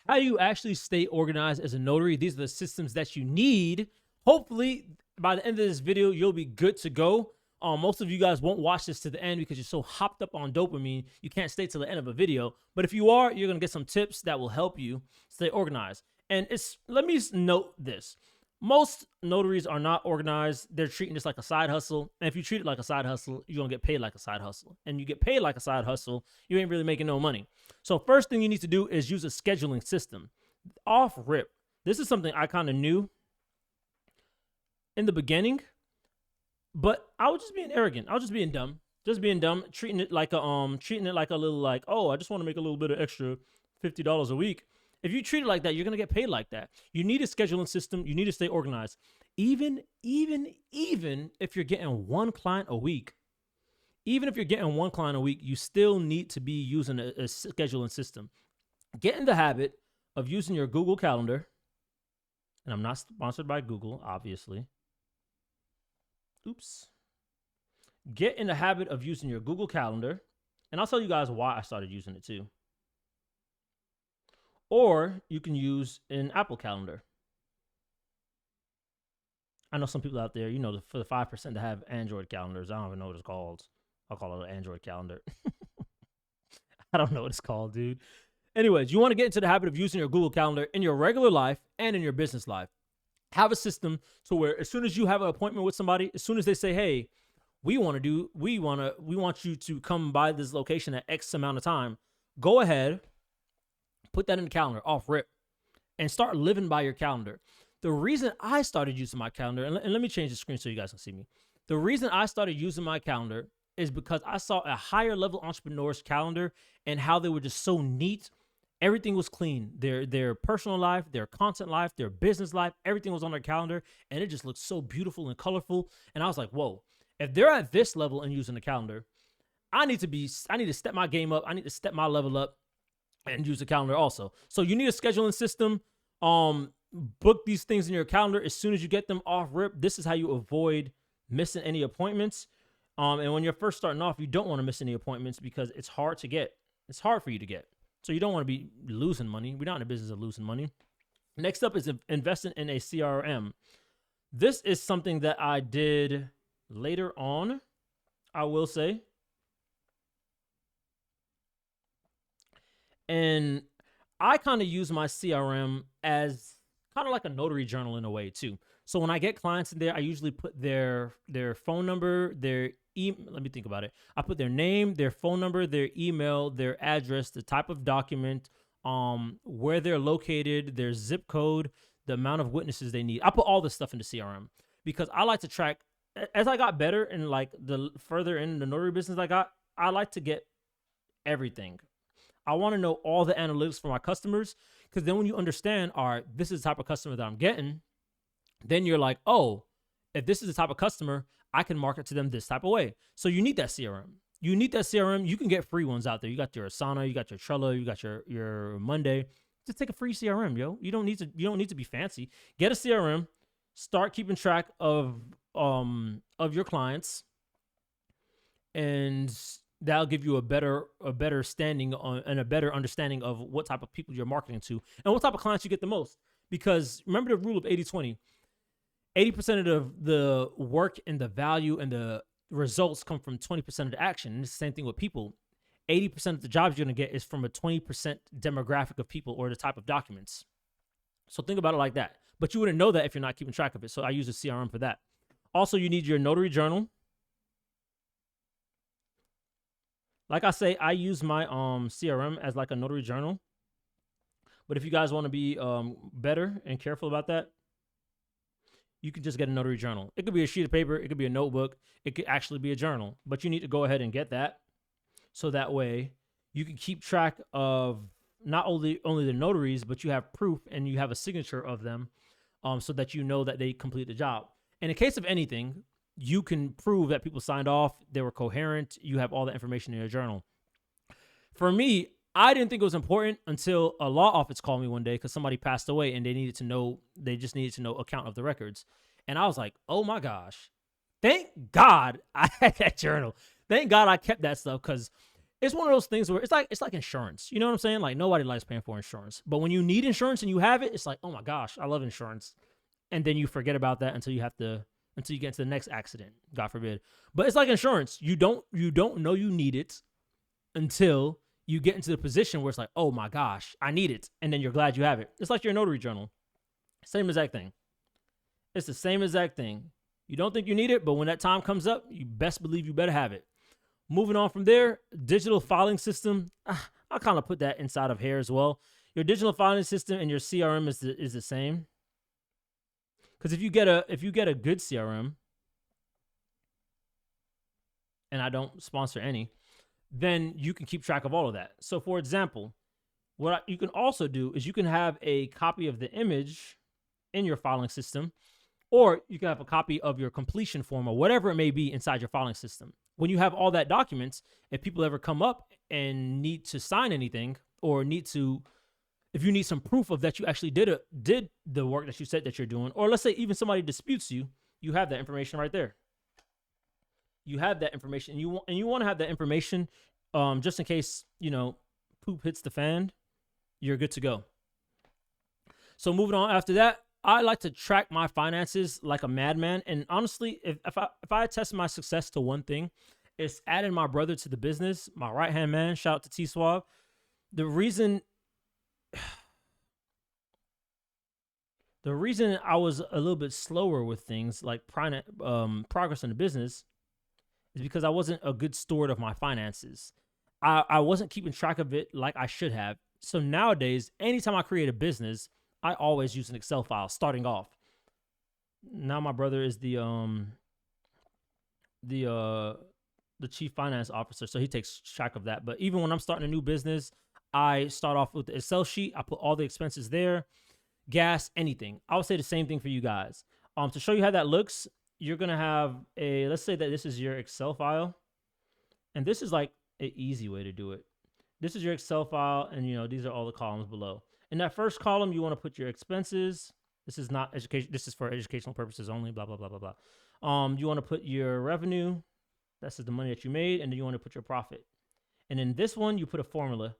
how you actually stay organized as a notary. These are the systems that you need. Hopefully, by the end of this video, you'll be good to go. Most of you guys won't watch this to the end because you're so hopped up on dopamine, you can't stay till the end of a video. But if you are, you're going to get some tips that will help you stay organized. And let me note this. Most notaries are not organized. They're treating this like a side hustle. And if you treat it like a side hustle, you're going to get paid like a side hustle. And you get paid like a side hustle, you ain't really making no money. So first thing you need to do is use a scheduling system. Off rip. This is something I kind of knew in the beginning, but I was just being arrogant. I was just being dumb. Treating it like a little like, oh, I just want to make a little bit of extra $50 a week. If you treat it like that, you're gonna get paid like that. You need a scheduling system. You need to stay organized. Even if you're getting one client a week, you still need to be using a scheduling system. Get in the habit of using your Google Calendar. And I'm not sponsored by Google, obviously. Oops. Get in the habit of using your Google Calendar. And I'll tell you guys why I started using it too. Or you can use an Apple Calendar. I know some people out there, for the 5% that have Android calendars, I don't even know what it's called. I'll call it an Android calendar. I don't know what it's called, dude. Anyways, you want to get into the habit of using your Google Calendar in your regular life and in your business life. Have a system to where as soon as you have an appointment with somebody, as soon as they say, hey, we want you to come by this location at X amount of time, go ahead, put that in the calendar off rip and start living by your calendar. The reason I started using my calendar, and let me change the screen so you guys can see me. The reason I started using my calendar is because I saw a higher level entrepreneur's calendar and how they were just so neat. Everything was clean. Their personal life, their content life, their business life, everything was on their calendar, and it just looked so beautiful and colorful. And I was like, whoa, if they're at this level and using the calendar, I need to step my game up. I need to step my level up and use the calendar also. So you need a scheduling system. Book these things in your calendar as soon as you get them off rip. This is how you avoid missing any appointments. And when you're first starting off, you don't want to miss any appointments because it's hard to get. It's hard for you to get. So you don't want to be losing money. We're not in the business of losing money. Next up is investing in a CRM. This is something that I did later on, I will say. And I kind of use my CRM as kind of like a notary journal in a way too. So when I get clients in there, I usually put their phone number, let me think about it. I put their name, their phone number, their email, their address, the type of document, where they're located, their zip code, the amount of witnesses they need. I put all this stuff into CRM because I like to track. As I got better and like the further in the notary business I like to get everything. I want to know all the analytics for my customers because then when you understand, all right, this is the type of customer that I'm getting, then you're like, oh, if this is the type of customer, I can market to them this type of way. So you need that CRM. You can get free ones out there. You got your Asana, you got your Trello, you got your Monday. Just take a free CRM, yo. You don't need to be fancy. Get a CRM. Start keeping track of your clients, and that'll give you a better standing on and a better understanding of what type of people you're marketing to and what type of clients you get the most. Because remember the rule of 80-20. 80% of the work and the value and the results come from 20% of the action. And it's the same thing with people. 80% of the jobs you're going to get is from a 20% demographic of people or the type of documents. So think about it like that. But you wouldn't know that if you're not keeping track of it. So I use a CRM for that. Also, you need your notary journal. Like I say, I use my CRM as like a notary journal. But if you guys want to be better and careful about that, you can just get a notary journal. It could be a sheet of paper. It could be a notebook. It could actually be a journal. But you need to go ahead and get that. So that way you can keep track of not only the notaries, but you have proof and you have a signature of them so that you know that they complete the job. And in case of anything, you can prove that people signed off, they were coherent, you have all the information in your journal. For me, I didn't think it was important until a law office called me one day because somebody passed away and they just needed to know account of the records. And I was like, oh my gosh, thank God I had that journal. Thank God I kept that stuff because it's one of those things where it's like insurance. You know what I'm saying? Like nobody likes paying for insurance, but when you need insurance and you have it, it's like, oh my gosh, I love insurance. And then you forget about that until you get into the next accident, God forbid. But it's like insurance. You don't know you need it until you get into the position where it's like, oh my gosh, I need it. And then you're glad you have it. It's like your notary journal. Same exact thing. It's the same exact thing. You don't think you need it, but when that time comes up, you best believe you better have it. Moving on from there, digital filing system. I'll kind of put that inside of here as well. Your digital filing system and your CRM is the same. Because if you get a good CRM, and I don't sponsor any, then you can keep track of all of that. So for example, what you can also do is you can have a copy of the image in your filing system, or you can have a copy of your completion form or whatever it may be inside your filing system. When you have all that documents, if people ever come up and need to sign anything or if you need some proof of that you actually did the work that you said that you're doing, or let's say even somebody disputes you, you have that information right there. You have that information, and you want to have that information just in case, poop hits the fan, you're good to go. So moving on after that, I like to track my finances like a madman. And honestly, if I attest my success to one thing, it's adding my brother to the business, my right-hand man. Shout out to Suave. The reason I was a little bit slower with things like progress in the business is because I wasn't a good steward of my finances. I wasn't keeping track of it like I should have. So nowadays, anytime I create a business, I always use an Excel file starting off. Now my brother is the chief finance officer, so he takes track of that. But even when I'm starting a new business, I start off with the Excel sheet. I put all the expenses there, gas, anything. I would say the same thing for you guys. To show you how that looks, you're gonna have let's say that this is your Excel file, and this is like an easy way to do it. This is your Excel file, and these are all the columns below. In that first column, you want to put your expenses. This is not education. This is for educational purposes only, blah, blah, blah, blah, blah. You want to put your revenue. That's the money that you made. And then you want to put your profit. And in this one, you put a formula.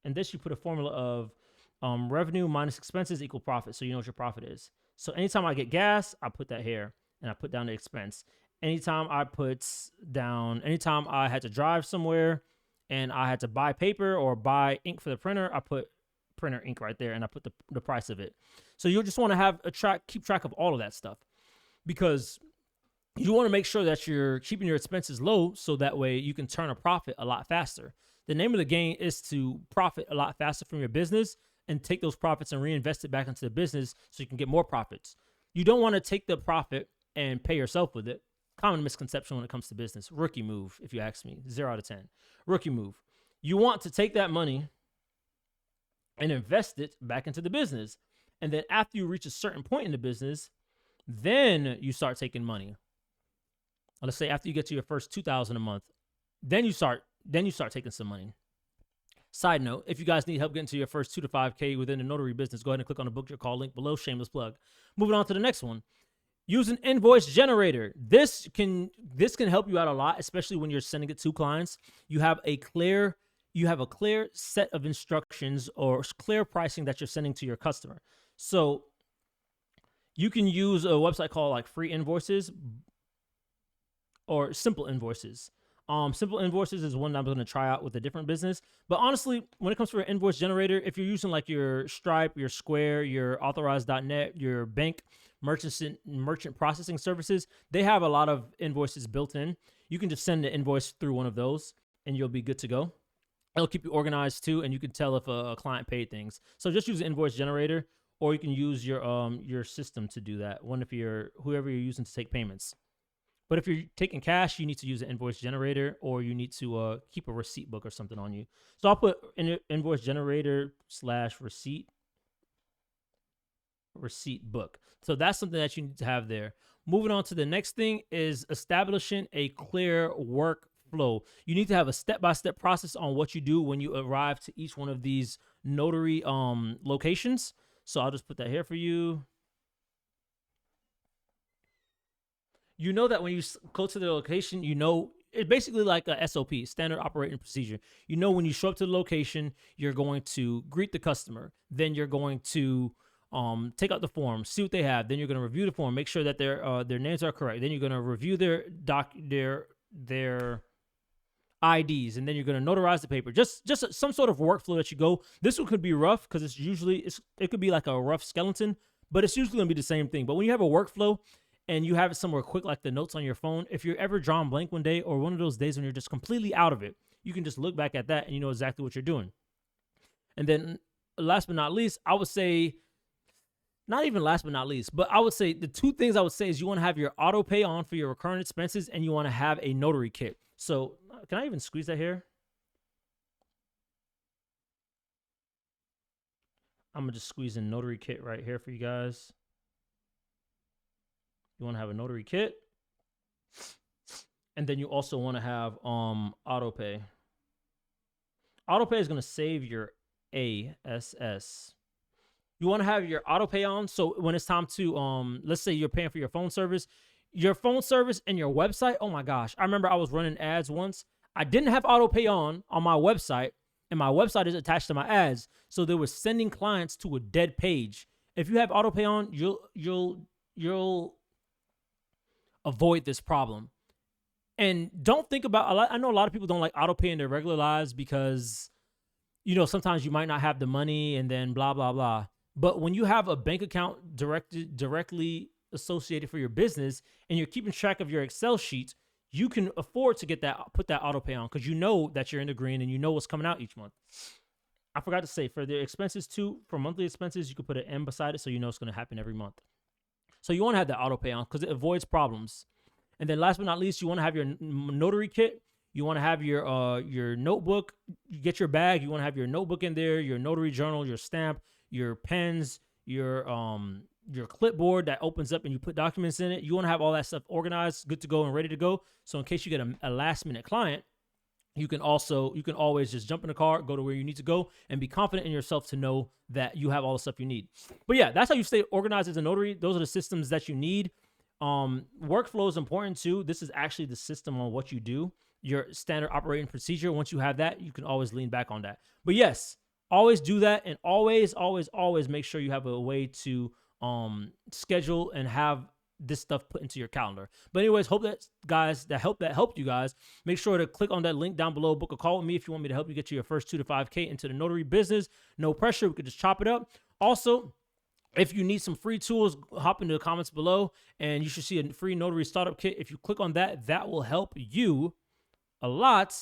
And this, you put a formula of revenue minus expenses equal profit. So you know what your profit is. So anytime I get gas, I put that here. And I put down the expense. Anytime I had to drive somewhere and I had to buy paper or buy ink for the printer, I put printer ink right there, and I put the price of it. So you'll just want to have keep track of all of that stuff, because you want to make sure that you're keeping your expenses low, so that way you can turn a profit a lot faster. The name of the game is to profit a lot faster from your business and take those profits and reinvest it back into the business so you can get more profits. You don't want to take the profit and pay yourself with it. Common misconception when it comes to business. Rookie move, if you ask me. 0 out of 10. Rookie move. You want to take that money and invest it back into the business. And then after you reach a certain point in the business, then you start taking money. Let's say after you get to your first $2,000 a month, then you start taking some money. Side note, if you guys need help getting to your first 2 to 5K within the notary business, go ahead and click on the book your call link below. Shameless plug. Moving on to the next one. Use an invoice generator. This can help you out a lot, especially when you're sending it to clients. You have a clear set of instructions or clear pricing that you're sending to your customer. So you can use a website called like Free Invoices or Simple Invoices. Simple Invoices is one that I'm going to try out with a different business. But honestly, when it comes to an invoice generator, if you're using like your Stripe, your Square, your Authorize.net, your bank merchant processing services, they have a lot of invoices built in. You can just send the invoice through one of those and you'll be good to go. It'll keep you organized too, and you can tell if a client paid things. So just use an invoice generator, or you can use your system to do that. Whoever you're using to take payments. But if you're taking cash, you need to use an invoice generator, or you need to keep a receipt book or something on you. So I'll put invoice generator / receipt book. So that's something that you need to have there. Moving on to the next thing is establishing a clear workflow. You need to have a step-by-step process on what you do when you arrive to each one of these notary locations. So I'll just put that here for you. You know that when you go to the location, it's basically like a SOP, standard operating procedure. You know, when you show up to the location, you're going to greet the customer. Then you're going to take out the form, see what they have. Then you're going to review the form, make sure that their names are correct. Then you're going to review their IDs, and then you're going to notarize the paper. Just some sort of workflow that you go. This one could be rough because it could be like a rough skeleton, but it's usually going to be the same thing. But when you have a workflow and you have it somewhere quick, like the notes on your phone, if you're ever drawn blank one day or one of those days when you're just completely out of it, you can just look back at that and you know exactly what you're doing. And then last but not least, I would say, not even last but not least, but I would say the two things I would say is you want to have your auto pay on for your recurrent expenses, and you want to have a notary kit. So can I even squeeze that here? I'm going to just squeeze in notary kit right here for you guys. You want to have a notary kit. And then you also want to have auto pay. Auto pay is going to save your ASS. You want to have your auto pay on, so when it's time to let's say you're paying for your phone service and your website. Oh my gosh, I remember I was running ads once. I didn't have auto pay on my website, and my website is attached to my ads, so they were sending clients to a dead page. If you have auto pay on, you'll avoid this problem. And don't think about, I know a lot of people don't like auto pay in their regular lives because, you know, sometimes you might not have the money and then blah blah blah. But when you have a bank account directly associated for your business and you're keeping track of your Excel sheet, you can afford to put that auto pay on because you know that you're in the green and you know what's coming out each month. I forgot to say, for the expenses too, for monthly expenses, you can put an M beside it so you know it's going to happen every month. So you want to have that auto pay on because it avoids problems. And then last but not least, you want to have your notary kit. You want to have your notebook. You get your bag. You want to have your notebook in there, your notary journal, your stamp, your pens, your clipboard that opens up and you put documents in it. You want to have all that stuff organized, good to go, and ready to go. So in case you get a last minute client, you can always just jump in the car, go to where you need to go, and be confident in yourself to know that you have all the stuff you need. But yeah, that's how you stay organized as a notary. Those are the systems that you need. Workflow is important too. This is actually the system on what you do, your standard operating procedure. Once you have that, you can always lean back on that. But yes, always do that, and always make sure you have a way to schedule and have this stuff put into your calendar. But anyways, hope that helped you guys. Make sure to click on that link down below, book a call with me if you want me to help you get your first 2 to 5K into the notary business. No pressure. We could just chop it up. Also, if you need some free tools, hop into the comments below and you should see a free notary startup kit. If you click on that, that will help you a lot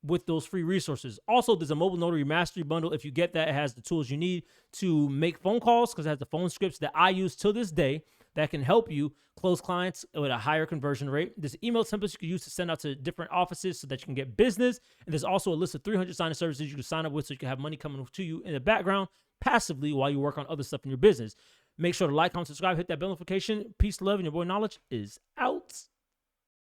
with those free resources. Also, there's a mobile notary mastery bundle. If you get that, it has the tools you need to make phone calls because it has the phone scripts that I use till this day that can help you close clients with a higher conversion rate. There's email templates you can use to send out to different offices so that you can get business. And there's also a list of 300 signing services you can sign up with so you can have money coming to you in the background passively while you work on other stuff in your business. Make sure to like, comment, subscribe, hit that bell notification. Peace, love, and your boy Knowledge is out.